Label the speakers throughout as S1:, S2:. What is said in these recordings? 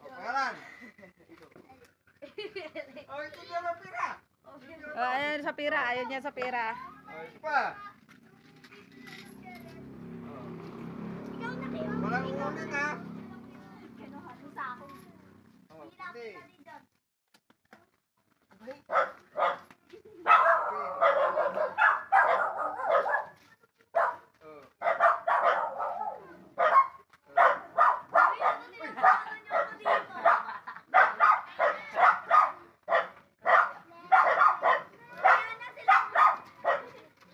S1: Pangalan. Oh, ito na lang pira.
S2: Ayan sa pira, ayaw niya sa pira.
S1: Oh, ito pa. Walang ulit ha. Oh, hindi.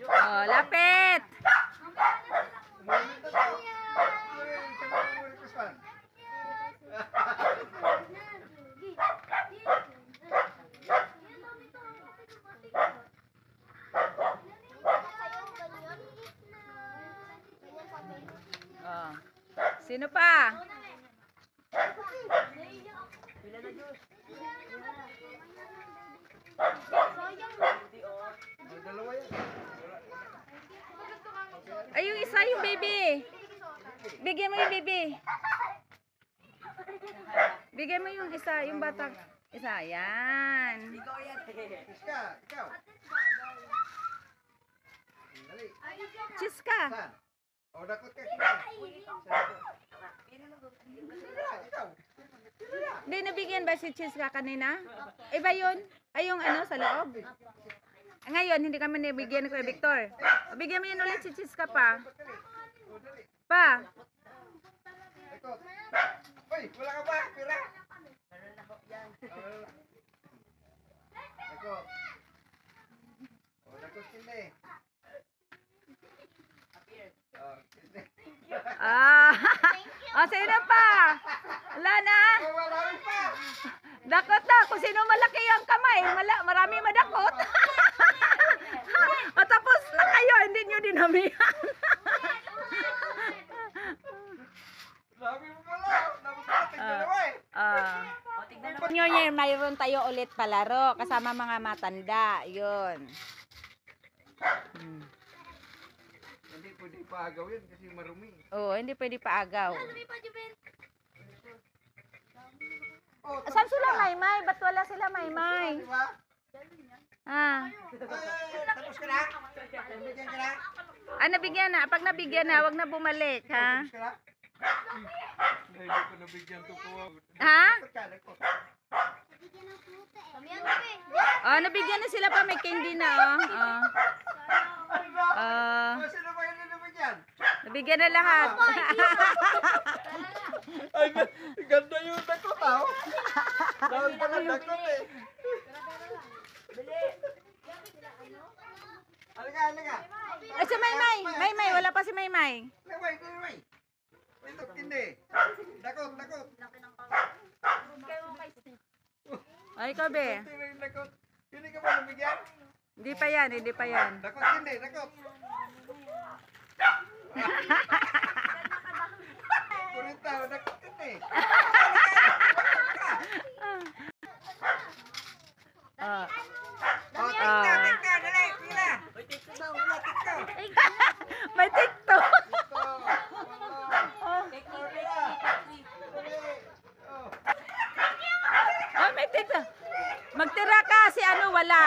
S2: Oh, lapit. Oh. Sino pa?
S1: Dalawa yan.
S2: Ay, yung isa, yung baby. Bigyan mo yung baby. Bigyan mo yung isa, yung bata. Isa, yan.
S1: Iska, ikaw. Dali.
S2: Cheese ka.
S1: Saan? Oh, dakot ka kita. Ikaw.
S2: Hindi, nabigyan ba si Cheese ka kanina? Iba yun? Ay, yung ano, sa loob? Ngayon, hindi kami nabigyan ko Victor. Bigyan mo yun ulit si Cheese ka pa. Pa.
S1: Dakot. Uy, wala ka ba? Pira. Dakot. Oh, dakot hindi. Oh, hindi.
S2: Ah. Oh, sino pa? Wala na.
S1: Oh, marami pa.
S2: Dakot na. Kung sino malaki ang kamay, marami madakot. O tapos na kayo, hindi nyo dinamihan.
S1: Sabi mo pala. Dapat natin dalawa eh.
S2: Nyo niya, mayroon tayo ulit palaro kasama mga matanda. Yun.
S1: Hindi pwede paagaw yan kasi marumi.
S2: Oo, hindi pwede paagaw.
S1: Oh,
S2: Saan sila Maymay? Ba't wala sila Maymay?
S1: diba?
S2: Ah.
S1: Tapos ka na? Nabigyan ka na?
S2: Ah, nabigyan na. Pag nabigyan na, wag na bumalik, ha?
S1: Tapos ka na? Hindi ko nabigyan to po.
S2: Ha?
S1: Dakot ka, dakot.
S2: Oh, nabigyan na sila pa. May candy na, oh. Oh.
S1: Ano ba?
S2: Ah,
S1: Sino ba yun na nabigyan?
S2: nabigyan na lahat.
S1: Ay, ganda yung dakot ah. Dahil pa ng dakot eh. Halika, halika.
S2: Ay, si Maymay. Maymay, wala pa si Maymay.
S1: Laway, laway. Ito, hindi. Dakot, dakot.
S2: Ay, ikaw, be.
S1: Ito yung dakot. Hindi ka ba nabigyan?
S2: Hindi pa yan, hindi pa yan.
S1: Dakot, hindi, dakot. Kurita, dakot, hindi.
S2: Oh.
S1: Oh, tikta, tikta, dali, pila. Wala, tikta.
S2: May TikTok. Oh, may TikTok. Magtira ka si ano, wala.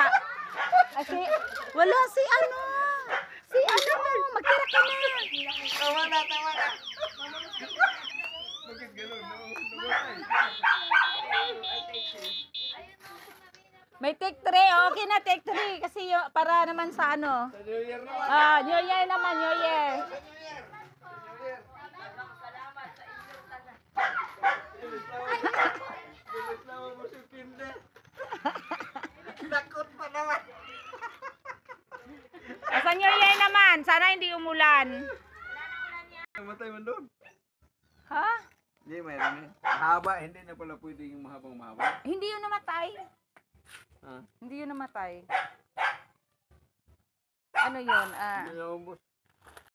S2: Wala si ano. Si ano, magtira ka na.
S1: Tawa na, tawa na. Bakit gano'n?
S2: May take 3. Okay na, take 3. Kasi para naman sa ano.
S1: Sa New Year naman.
S2: Ah, New Year naman, New Year.
S1: Sa New Year. New Year. Bilis naman mo si Pinde. Dakot pa naman.
S2: Sa New Year naman, sana hindi umulan.
S1: Namatay man doon.
S2: Ha?
S1: Hindi, mayroon eh. Mahaba, hindi na pala pwede yung mahabang mahaba.
S2: Hindi yun namatay.
S1: Ha?
S2: Hindi yun namatay. Ano yun? Ah.
S1: Ano yung boss?